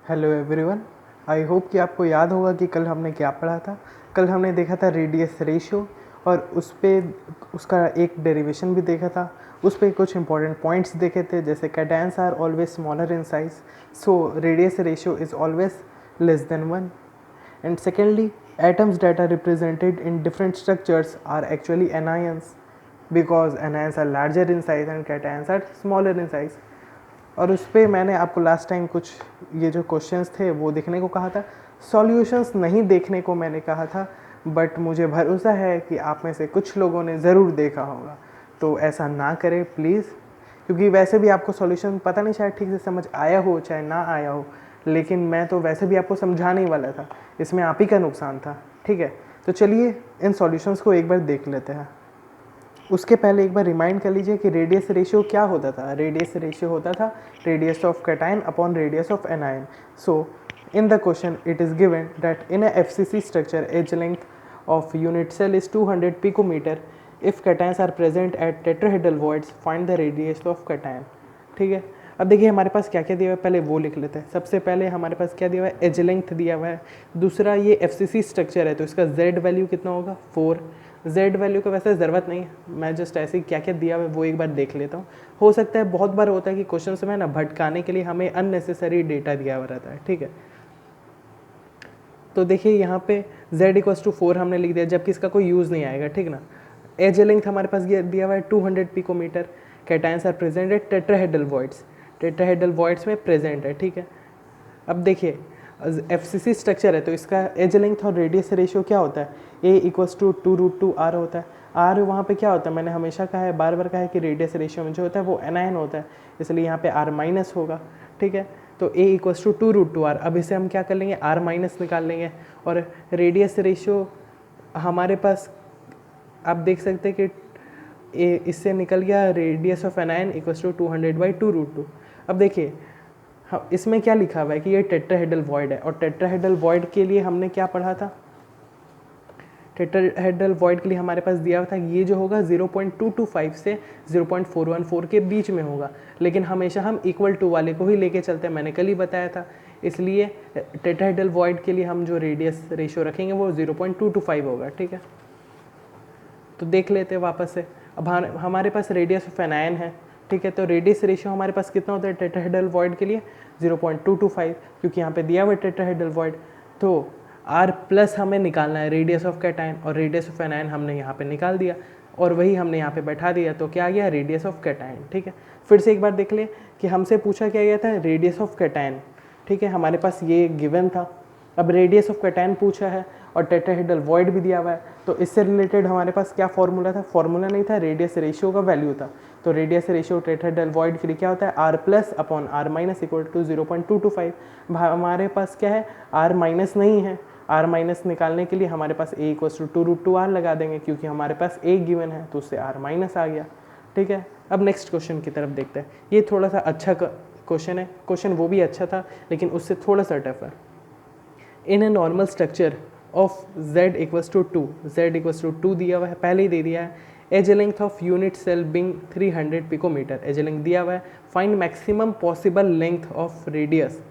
Hello everyone. I hope कि आपको याद होगा कि कल हमने क्या पढ़ा था। कल हमने देखा था रेडियस रेशियो और उस पे उसका एक डेरिवेशन भी देखा था। उस पे कुछ इंपॉर्टेंट पॉइंट्स देखे थे, जैसे cations are always smaller in size, so radius ratio is always less than 1। And secondly, atoms that are represented in different structures are actually anions, because anions are larger in size and cations are smaller in size। और उस पर मैंने आपको last time कुछ ये जो questions थे वो देखने को कहा था। सॉल्यूशंस नहीं देखने को मैंने कहा था, बट मुझे भरोसा है कि आप में से कुछ लोगों ने ज़रूर देखा होगा, तो ऐसा ना करें प्लीज़, क्योंकि वैसे भी आपको सॉल्यूशन पता नहीं शायद ठीक से समझ आया हो चाहे ना आया हो, लेकिन मैं तो वैसे भी आपको समझाने ही वाला था, इसमें आप ही का नुकसान था। ठीक है, तो चलिए इन सॉल्यूशंस को एक बार देख लेते हैं। उसके पहले एक बार रिमाइंड कर लीजिए कि रेडियस रेशियो क्या होता था। रेडियस रेशियो होता था radius of cation upon radius of anion. So in the question it is given that in a FCC structure edge length of unit cell is 200 picometer if cations are present at tetrahedral voids find the radius of cation। ठीक है, अब देखिए हमारे पास क्या क्या दिया हुआ है, पहले वो लिख लेते हैं। सबसे पहले हमारे पास क्या दिया हुआ है, एज लेंथ दिया हुआ है। दूसरा ये FCC स्ट्रक्चर है तो इसका Z वैल्यू कितना होगा, 4। Z वैल्यू का वैसे ज़रूरत नहीं है, मैं जस्ट ऐसे ही क्या क्या दिया हुआ है वो एक बार देख लेता हूँ। हो सकता है बहुत बार होता है कि क्वेश्चन में ना भटकाने के लिए हमें अननेसेसरी डेटा दिया हुआ रहता है। ठीक है, तो देखिए यहाँ पे Z=4 हमने लिख दिया, जबकि इसका कोई यूज़ नहीं आएगा। ठीक ना, एज लेंथ हमारे पास ये दिया हुआ है 200 picometre. Cations are present at tetrahedral voids, tetrahedral voids में प्रेजेंट है। ठीक है, अब देखिए FCC स्ट्रक्चर है तो इसका एज लेंथ और रेडियस रेशियो क्या होता है, A=2√2R होता है। R वहाँ पे क्या होता है, मैंने हमेशा कहा है, बार बार कहा है कि रेडियस रेशियो में जो होता है वो एनायन होता है, इसलिए यहाँ पे R माइनस होगा। ठीक है, तो A=2√2R। अब इसे हम क्या कर लेंगे, R माइनस निकाल लेंगे। और रेडियस रेशियो हमारे पास आप देख सकते हैं कि इससे निकल गया रेडियस ऑफ एनायन =200/2√2। अब देखिए हाँ, इसमें क्या लिखा हुआ है कि ये टेट्राहेड्रल वॉइड है, और टेट्राहेड्रल वॉइड के लिए हमने क्या पढ़ा था, टेट्राहेड्रल वॉइड के लिए हमारे पास दिया हुआ था ये जो होगा 0.225 से 0.414 के बीच में होगा, लेकिन हमेशा हम इक्वल टू वाले को ही लेके चलते हैं, मैंने कल ही बताया था। इसलिए टेट्राहेड्रल वॉइड के लिए हम जो रेडियस रेशियो रखेंगे वो 0.225 होगा। ठीक है, तो देख लेते हैं वापस से। अब हमारे पास रेडियस ऑफ एनायन है। ठीक है, तो रेडियस रेशियो हमारे पास कितना होता है टेट्राहेड्रल वॉइड के लिए, 0.225, क्योंकि यहाँ पे दिया हुआ है टेट्राहेड्रल वॉइड। तो R प्लस हमें निकालना है रेडियस ऑफ कैटायन, और रेडियस ऑफ एनायन हमने यहाँ पे निकाल दिया और वही हमने यहाँ पे बैठा दिया, तो क्या आ गया, रेडियस ऑफ कैटायन। ठीक है, फिर से एक बार देख ले कि हमसे पूछा क्या गया था, रेडियस ऑफ कैटायन। ठीक है, हमारे पास ये गिवन था। अब रेडियस ऑफ कैटायन पूछा है और टेट्राहेड्रल वॉइड भी दिया हुआ है, तो इससे रिलेटेड हमारे पास क्या फॉर्मूला था, फॉर्मूला नहीं था, रेडियस रेशियो का वैल्यू था। तो रेडियस रेशियो टेट्राहेड्रल वॉइड के लिए क्या होता है, R+/R- = 225। हमारे पास क्या है, R माइनस नहीं है, R माइनस निकालने के लिए हमारे पास A=2√2R लगा देंगे, क्योंकि हमारे पास A गिवन है तो उससे R माइनस आ गया। ठीक है, अब नेक्स्ट क्वेश्चन की तरफ देखते हैं। ये थोड़ा सा अच्छा क्वेश्चन है, क्वेश्चन वो भी अच्छा था लेकिन उससे थोड़ा सा टफ है। In a normal structure of Z=2, Z=2 दिया हुआ है, पहले ही दे दिया है। Edge length of unit cell being 300 picometre, edge length दिया हुआ है। Find maximum possible length of radius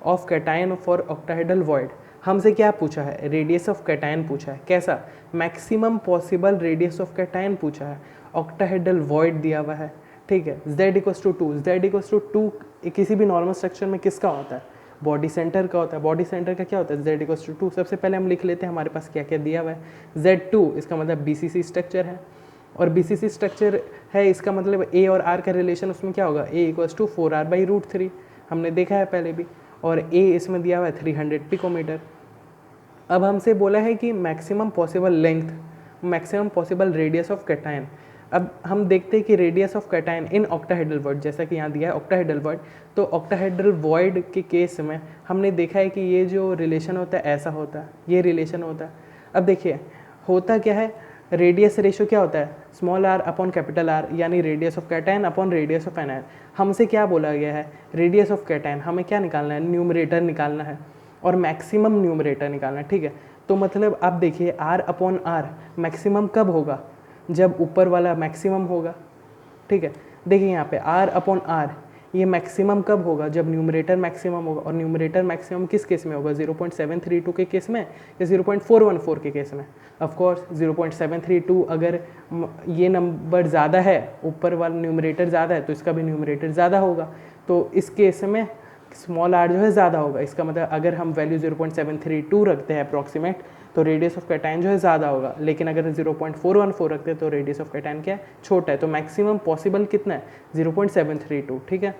of cation for octahedral void. हमसे क्या पूछा है, रेडियस ऑफ कैटायन पूछा है, कैसा, maximum possible radius of cation पूछा है, ऑक्टाहेड्रल वॉइड दिया हुआ है। ठीक है, Z=2, Z=2 किसी भी नॉर्मल स्ट्रक्चर में किसका होता है, बॉडी सेंटर का होता है। बॉडी सेंटर का क्या होता है, Z=2। सबसे पहले हम लिख लेते हैं हमारे पास क्या क्या दिया हुआ है। Z2 इसका मतलब BCC स्ट्रक्चर है, और BCC स्ट्रक्चर है इसका मतलब A और R का रिलेशन उसमें क्या होगा, A=4R/√3, हमने देखा है पहले भी। और A इसमें दिया हुआ है 300 पिकोमीटर। अब हमसे बोला है कि maximum possible length, maximum possible radius of cation. अब हम देखते हैं कि radius of cation in octahedral void, जैसा कि यहाँ दिया है ऑक्टाहेड्रल वॉइड, तो ऑक्टाहेड्रल वॉइड के केस में हमने देखा है कि ये जो रिलेशन होता है ऐसा होता है, ये रिलेशन होता है। अब देखिए होता क्या है, रेडियस रेशियो क्या होता है, r/R, यानी radius of cation upon radius of anion. हमसे क्या बोला गया है, रेडियस ऑफ कैटायन हमें क्या निकालना है, न्यूमरेटर निकालना है और मैक्सिमम न्यूमरेटर निकालना है। ठीक है, तो मतलब आप देखिए R/R मैक्सिमम कब होगा, जब ऊपर वाला मैक्सिमम होगा। ठीक है, देखिए यहाँ पे R/R ये मैक्सिमम कब होगा, जब न्यूमरेटर मैक्सिमम होगा। और न्यूमरेटर मैक्सिमम किस केस में होगा, 0.732 के केस में या 0.414 के केस में। ऑफ कोर्स 0.732 अगर ये नंबर ज़्यादा है, ऊपर वाला न्यूमरेटर ज़्यादा है, तो इसका भी न्यूमरेटर ज़्यादा होगा। तो इस केस में स्मॉल आर जो है ज़्यादा होगा। इसका मतलब अगर हम वैल्यू 0.732 रखते हैं अप्रॉक्सीमेट, तो रेडियस ऑफ कैटायन जो है ज़्यादा होगा। लेकिन अगर 0.414 रखते हैं तो रेडियस ऑफ कैटायन क्या है, छोटा है। तो मैक्सिमम पॉसिबल कितना है, 0.732, ठीक है।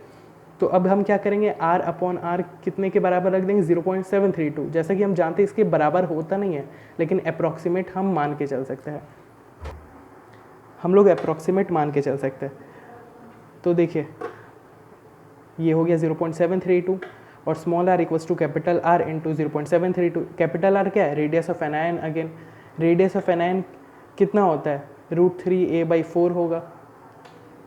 तो अब हम क्या करेंगे, R अपॉन R कितने के बराबर रख देंगे, 0.732। जैसा कि हम जानते हैं इसके बराबर होता नहीं है, लेकिन अप्रॉक्सीमेट हम मान के चल सकते हैं, हम लोग अप्रॉक्सीमेट मान के चल सकते हैं। तो देखिए ये हो गया 0.732 और small r equals to capital R into 0.732। Capital R क्या है, radius of anion. Again radius of anion कितना होता है, √3a/4 होगा।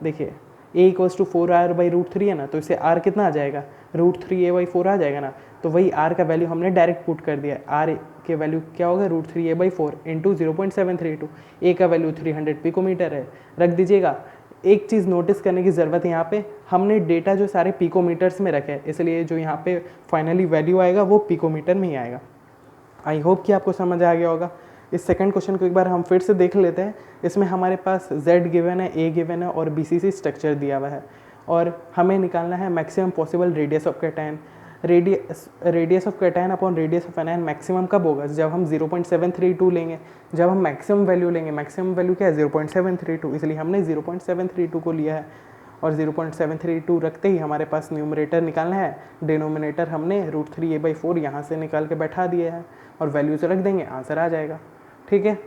देखिए a इक्वल्स टू 4r/√3 है ना, तो इसे r कितना आ जाएगा, √3a/4 आ जाएगा ना। तो वही r का वैल्यू हमने डायरेक्ट पुट कर दिया। r के वैल्यू क्या होगा, √3a/4 इंटू 0.732। a का वैल्यू 300 पिकोमीटर है, रख दीजिएगा। एक चीज़ नोटिस करने की ज़रूरत है, यहाँ पे हमने डेटा जो सारे पिकोमीटर्स में रखे हैं, इसलिए जो यहाँ पे फाइनली वैल्यू आएगा वो पिकोमीटर में ही आएगा। आई होप कि आपको समझ आ गया होगा। इस सेकंड क्वेश्चन को एक बार हम फिर से देख लेते हैं। इसमें हमारे पास Z गिवन है, A गिवन है और BCC स्ट्रक्चर दिया हुआ है और हमें निकालना है maximum possible radius of cation. Radius of cation upon radius of anion maximum कब होगा, जब हम 0.732 लेंगे। जब हम मैक्सिमम वैल्यू लेंगे, मैक्सिमम वैल्यू क्या है, 0.732, इसलिए हमने 0.732 को लिया है। और 0.732 रखते ही हमारे पास न्यूमरेटर निकालना है, डिनोमिनेटर हमने √3a/4 यहाँ से निकाल के बैठा दिया है और वैल्यूज रख देंगे, आंसर आ जाएगा। ठीक है,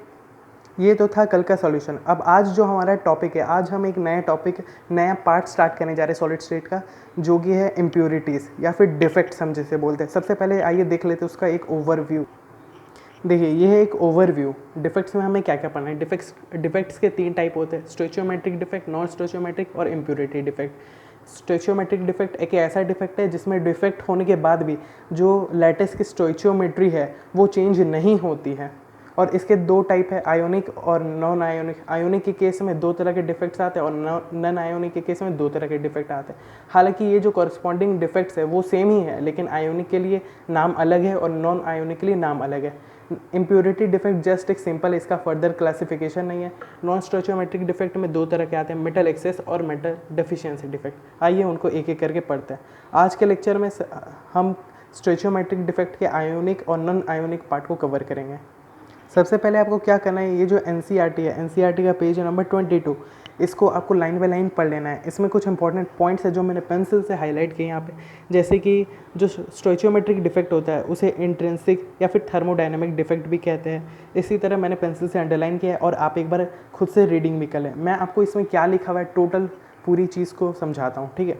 ये तो था कल का सॉल्यूशन। अब आज जो हमारा टॉपिक है, आज हम एक नया टॉपिक, नया पार्ट स्टार्ट करने जा रहे हैं सॉलिड स्टेट का, जो कि है इम्प्योरिटीज़ या फिर डिफेक्ट्स हम जिसे बोलते हैं। सबसे पहले आइए देख लेते हैं उसका एक ओवरव्यू। देखिए ये है एक ओवरव्यू। डिफेक्ट्स में हमें क्या क्या पढ़ना है। डिफेक्ट्स के 3 टाइप होते हैं, स्टोइचियोमेट्रिक डिफेक्ट, नॉन स्टोइचियोमेट्रिक और इम्प्योरिटी डिफेक्ट। स्टोइचियोमेट्रिक डिफेक्ट एक ऐसा डिफेक्ट है जिसमें डिफेक्ट होने के बाद भी जो लैटिस की स्टोइचियोमेट्री है वो चेंज नहीं होती है। और इसके 2 टाइप है, आयोनिक और नॉन आयोनिक। आयोनिक के केस में 2 तरह के डिफेक्ट्स आते हैं और नॉन आयोनिक के केस में 2 तरह के डिफेक्ट आते हैं। हालांकि ये जो कॉरस्पॉन्डिंग डिफेक्ट्स है वो सेम ही है, लेकिन आयोनिक के लिए नाम अलग है और नॉन आयोनिक के लिए नाम अलग है। इम्प्योरिटी डिफेक्ट जस्ट एक सिंपल, इसका फर्दर क्लासिफिकेशन नहीं है। नॉन स्टोइचियोमेट्रिक डिफेक्ट में 2 तरह के आते हैं, मेटल एक्सेस और मेटल डेफिशिएंसी डिफेक्ट। आइए उनको एक एक करके पढ़ते हैं। आज के लेक्चर में हम स्टोइचियोमेट्रिक डिफेक्ट के आयोनिक और नॉन आयोनिक पार्ट को कवर करेंगे। सबसे पहले आपको क्या करना है, ये जो NCERT है, NCERT का पेज नंबर 22, इसको आपको लाइन बाय लाइन पढ़ लेना है। इसमें कुछ इंपॉर्टेंट पॉइंट्स है जो मैंने पेंसिल से हाईलाइट किए यहाँ पे, जैसे कि जो स्टोइचियोमेट्रिक डिफेक्ट होता है उसे इंट्रिंसिक या फिर थर्मोडायनामिक डिफेक्ट भी कहते हैं। इसी तरह मैंने पेंसिल से अंडरलाइन किया है और आप एक बार खुद से रीडिंग भी कर लें। मैं आपको इसमें क्या लिखा हुआ है टोटल पूरी चीज़ को समझाता हूँ, ठीक है।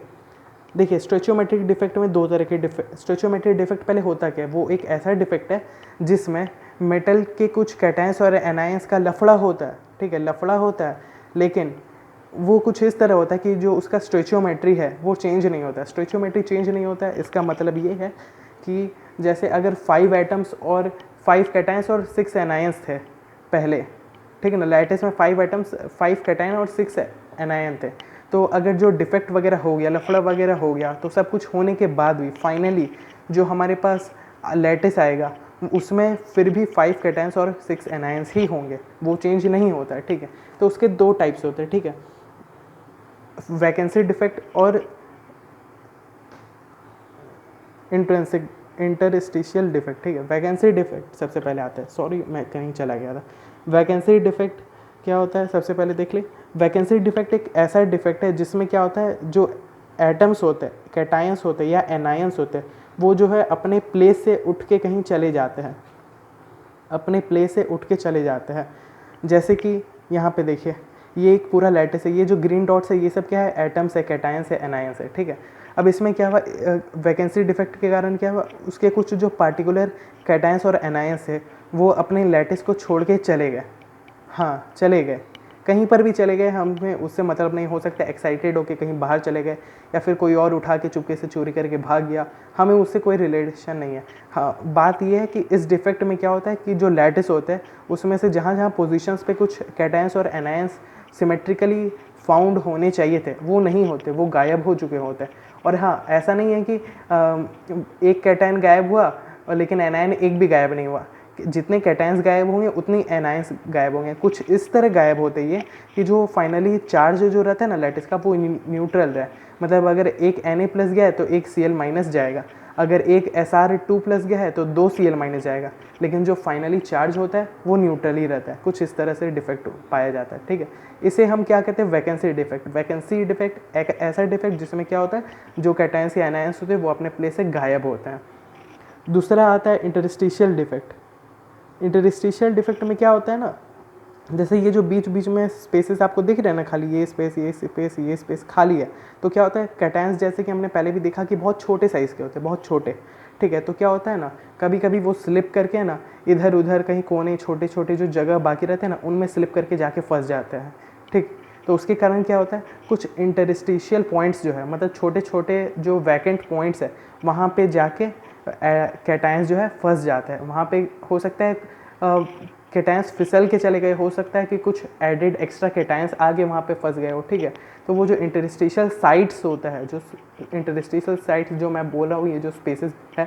देखिए स्टोइचियोमेट्रिक डिफेक्ट में 2 तरह के स्टोइचियोमेट्रिक डिफेक्ट पहले होता क्या है, वो एक ऐसा डिफेक्ट है जिसमें मेटल के कुछ कैटायंस और एनायंस का लफड़ा होता है, ठीक है, लफड़ा होता है, लेकिन वो कुछ इस तरह होता है कि जो उसका स्टोइचियोमेट्री है वो चेंज नहीं होता है। स्टोइचियोमेट्री चेंज नहीं होता है, इसका मतलब ये है कि जैसे अगर 5 एटम्स और 5 कैटायंस और 6 एनायंस थे पहले, ठीक है ना, लैटिस में 5 एटम्स, 5 कैटायन और 6 एनायन थे। तो अगर जो डिफेक्ट वगैरह हो गया, लफड़ा वगैरह हो गया, तो सब कुछ होने के बाद भी फाइनली जो हमारे पास लैटिस आएगा उसमें फिर भी 5 कैटायंस और 6 एनायंस ही होंगे, वो चेंज नहीं होता है, ठीक है। तो उसके 2 टाइप्स होते हैं, ठीक है, वैकेंसी डिफेक्ट और इंट्रिंसिक इंटरस्टिशियल डिफेक्ट, ठीक है। वैकेंसी डिफेक्ट सबसे पहले आता है, सॉरी मैं कहीं चला गया था। वैकेंसी डिफेक्ट क्या होता है, सबसे पहले देख ले। वैकेंसी डिफेक्ट एक ऐसा डिफेक्ट है जिसमें क्या होता है, जो एटम्स होते हैं, कैटायंस होते हैं या एनायंस होते हैं, वो जो है अपने प्लेस से उठ के कहीं चले जाते हैं, अपने प्लेस से उठ के चले जाते हैं। जैसे कि यहाँ पे देखिए ये एक पूरा लैटिस है, ये जो ग्रीन डॉट्स है ये सब क्या है, एटम्स है, कैटायंस है, एनायंस है, ठीक है। अब इसमें क्या हुआ, वैकेंसी डिफेक्ट के कारण क्या हुआ, उसके कुछ जो पार्टिकुलर कैटायंस और एनायंस है वो अपने लैटिस को छोड़ के चले गए। हाँ चले गए, कहीं पर भी चले गए, हमें उससे मतलब नहीं, हो सकता एक्साइटेड होकर कहीं बाहर चले गए या फिर कोई और उठा के चुपके से चोरी करके भाग गया, हमें उससे कोई रिलेशन नहीं है। हाँ बात यह है कि इस डिफेक्ट में क्या होता है कि जो लैटिस होते हैं उसमें से जहाँ जहाँ पोजीशंस पे कुछ कैटायंस और एनायंस सिमेट्रिकली फाउंड होने चाहिए थे वो नहीं होते, वो गायब हो चुके होते हैं। और हाँ, ऐसा नहीं है कि एक कैटायन गायब हुआ और लेकिन एनायन एक भी गायब नहीं हुआ। जितने कैटायंस गायब होंगे उतनी एनायंस गायब होंगे। कुछ इस तरह गायब होते ये कि जो फाइनली चार्ज जो रहता है ना लैटिस का, वो न्यूट्रल रहे। मतलब अगर एक Na+ गया है तो एक Cl- जाएगा, अगर एक Sr2+ गया है तो 2 Cl- जाएगा, लेकिन जो फाइनली चार्ज होता है वो न्यूट्रल ही रहता है। कुछ इस तरह से डिफेक्ट पाया जाता है, ठीक है। इसे हम क्या कहते हैं, वैकेंसी डिफेक्ट। वैकेंसी डिफेक्ट एक ऐसा डिफेक्ट जिसमें क्या होता है, जो कैटायंस या एनायंस होते हैं वो अपने प्लेस से गायब होते हैं। दूसरा आता है इंटरस्टिशियल डिफेक्ट। इंटरस्टिशियल डिफेक्ट में क्या होता है ना, जैसे ये जो बीच बीच में स्पेसेस आपको दिख रहे हैं ना, खाली ये स्पेस ये स्पेस ये स्पेस खाली है, तो क्या होता है, कैटायंस जैसे कि हमने पहले भी देखा कि बहुत छोटे साइज़ के होते हैं, बहुत छोटे, ठीक है। तो क्या होता है ना, कभी कभी वो स्लिप करके ना इधर उधर कहीं कोने छोटे छोटे जो जगह बाकी रहते हैं ना, उनमें स्लिप करके जाके फंस जाते हैं, ठीक। तो उसके कारण क्या होता है, कुछ इंटरस्टिशियल पॉइंट्स जो है, मतलब छोटे छोटे जो वैकेंट पॉइंट्स है, वहाँ पे जाके कैटायंस जो है फंस जाते हैं। वहाँ पे हो सकता है कैटायंस फिसल के चले गए, हो सकता है कि कुछ एडेड एक्स्ट्रा कैटायंस आगे वहाँ पे फंस गए हो, ठीक है। तो वो जो इंटरस्टिशियल साइट्स होता है, जो इंटरस्टिशियल साइट्स जो मैं बोल रहा हूँ, ये जो स्पेसेस है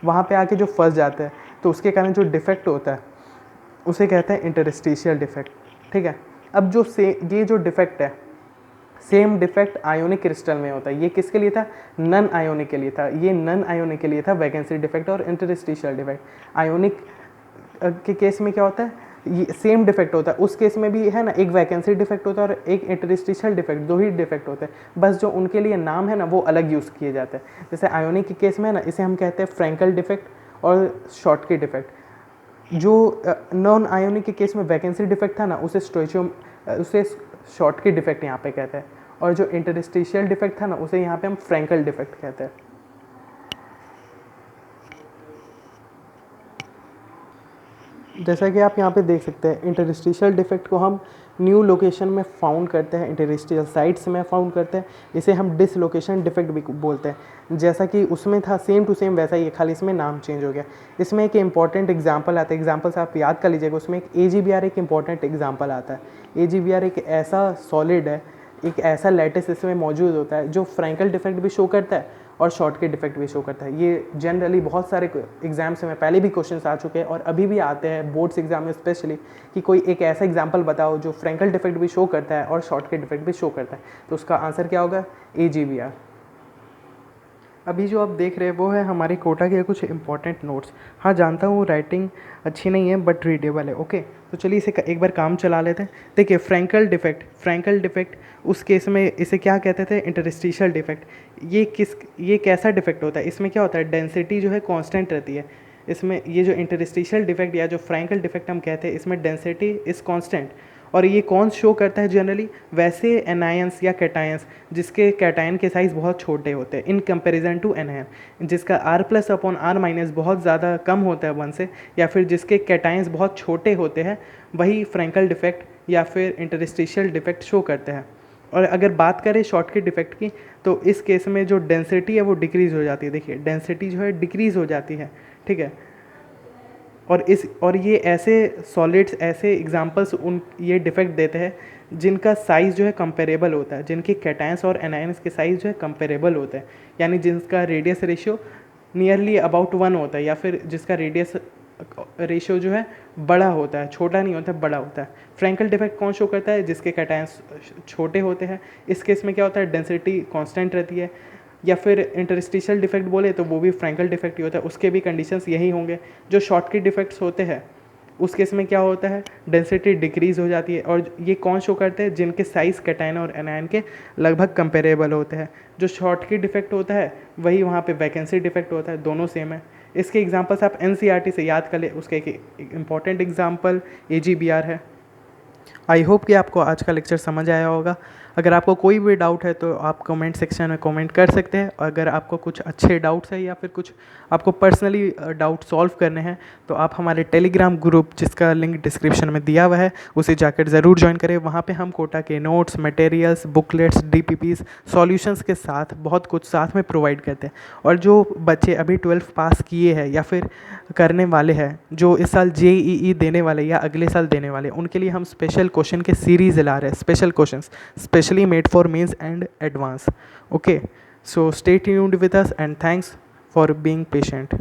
वहाँ पे आके जो फंस जाते हैं, तो उसके कारण जो डिफेक्ट होता है उसे कहते हैं इंटरस्टिशियल डिफेक्ट, ठीक है। अब जो ये जो डिफेक्ट है, सेम डिफेक्ट आयोनिक क्रिस्टल में होता है। ये किसके लिए था, नन आयोनिक के लिए था। ये नन आयोनिक के लिए था वैकेंसी डिफेक्ट और इंटरस्टिशियल डिफेक्ट। आयोनिक के केस में क्या होता है, ये सेम डिफेक्ट होता है। उस केस में भी है ना, एक वैकेंसी डिफेक्ट होता है और एक इंटरस्टिशियल डिफेक्ट, 2 ही डिफेक्ट होते हैं, बस जो उनके लिए नाम है ना वो अलग यूज़ किए जाते हैं। जैसे आयोनिक के केस में है ना, इसे हम कहते हैं फ्रैंकल डिफेक्ट और शॉर्टकी डिफेक्ट। जो नॉन आयोनिक के केस में वैकेंसी डिफेक्ट था ना, उसे शॉर्टकी डिफेक्ट यहाँ पे कहते हैं, और जो इंटरस्टिशियल डिफेक्ट था ना, उसे यहाँ पे हम फ्रैंकल डिफेक्ट कहते हैं। जैसा कि आप यहाँ पे देख सकते हैं, इंटरस्टिशियल डिफेक्ट को हम न्यू लोकेशन में फाउंड करते हैं, इंटरस्टिशियल साइट्स में फाउंड करते हैं। इसे हम डिसलोकेशन डिफेक्ट भी बोलते हैं। जैसा कि उसमें था सेम टू सेम वैसा ही है, खाली इसमें नाम चेंज हो गया। इसमें एक इंपॉर्टेंट एग्जांपल आता है, एग्जांपल्स आप याद कर लीजिएगा। उसमें एक AgBr एक इंपॉर्टेंट एग्जांपल आता है। AgBr एक ऐसा सॉलिड है, एक ऐसा लैटिस इसमें मौजूद होता है जो फ्रैंकल डिफेक्ट भी शो करता है और शॉर्टकी डिफेक्ट भी शो करता है। ये जनरली बहुत सारे एग्जाम्स में पहले भी क्वेश्चंस आ चुके हैं और अभी भी आते हैं बोर्ड्स एग्जाम में स्पेशली, कि कोई एक ऐसा एग्जाम्पल बताओ जो फ्रैंकल डिफेक्ट भी शो करता है और शॉर्टकी डिफेक्ट भी शो करता है। तो उसका आंसर क्या होगा, AgBr। अभी जो आप देख रहे हैं वो है हमारी कोटा के कुछ इंपॉर्टेंट नोट्स। हाँ जानता हूँ राइटिंग अच्छी नहीं है बट रीडेबल है, ओके। तो चलिए इसे एक बार काम चला लेते हैं। देखिए फ्रैंकल डिफेक्ट उस केस में इसे क्या कहते थे, इंटरस्टिशियल डिफेक्ट। ये कैसा डिफेक्ट होता है, इसमें क्या होता है, डेंसिटी जो है कांस्टेंट रहती है। इसमें ये जो इंटरस्टिशियल डिफेक्ट या जो फ्रैंकल डिफेक्ट हम कहते हैं, इसमें डेंसिटी इज़ कांस्टेंट। और ये कौन शो करता है जनरली, वैसे एनायंस या कैटायंस जिसके कैटायन के साइज़ बहुत छोटे होते हैं इन कंपैरिजन टू एनायन, जिसका R+/R- बहुत ज़्यादा कम होता है 1 से, या फिर जिसके कैटायंस बहुत छोटे होते हैं, वही फ्रैंकल डिफेक्ट या फिर इंटरस्टिशियल डिफेक्ट शो करते हैं। और अगर बात करें शॉर्टकी डिफेक्ट की, तो इस केस में जो डेंसिटी है वो डिक्रीज़ हो जाती है। देखिए डेंसिटी जो है डिक्रीज़ हो जाती है, ठीक है। और ये ऐसे सॉलिड्स, ऐसे एग्जांपल्स ये डिफेक्ट देते हैं जिनका साइज़ जो है कंपेरेबल होता है, जिनके कैटायंस और एनायंस के साइज़ जो है कंपेरेबल होते हैं, यानी जिनका रेडियस रेशियो नियरली अबाउट 1 होता है, या फिर जिसका रेडियस रेशियो जो है बड़ा होता है, छोटा नहीं होता है, बड़ा होता है। फ्रैंकल डिफेक्ट कौन शो करता है, जिसके कैटायंस छोटे होते हैं। इस केस में क्या होता है, डेंसिटी कांस्टेंट रहती है। या फिर इंटरस्टिशियल डिफेक्ट बोले तो वो भी फ्रैंकल डिफेक्ट ही होता है, उसके भी कंडीशंस यही होंगे। जो शॉर्टकी डिफेक्ट्स होते हैं उस केस में क्या होता है, डेंसिटी डिक्रीज़ हो जाती है। और ये कौन शो करते हैं, जिनके साइज़ कैटायन और एनायन के लगभग कंपेरेबल होते हैं। जो शॉर्टकी डिफेक्ट होता है वही वहाँ पे वैकेंसी डिफेक्ट होता है, दोनों सेम है। इसके एग्जांपल्स आप NCERT से याद कर ले, उसका एक इम्पॉर्टेंट एग्जांपल AgBr है। आई होप कि आपको आज का लेक्चर समझ आया होगा। अगर आपको कोई भी डाउट है तो आप कमेंट सेक्शन में कमेंट कर सकते हैं। अगर आपको कुछ अच्छे डाउट्स है या फिर कुछ आपको पर्सनली डाउट सॉल्व करने हैं तो आप हमारे टेलीग्राम ग्रुप, जिसका लिंक डिस्क्रिप्शन में दिया हुआ है, उसे जाकर ज़रूर ज्वाइन करें। वहाँ पे हम कोटा के notes, materials, booklets, DPPs, solutions के साथ बहुत कुछ साथ में प्रोवाइड करते हैं। और जो बच्चे अभी 12th पास किए हैं या फिर करने वाले हैं, जो इस साल JEE देने वाले या अगले साल देने वाले, उनके लिए हम स्पेशल क्वेश्चन के सीरीज़ ला रहे हैं, special questions specially made for mains and advance, okay. So stay tuned with us and thanks for being patient.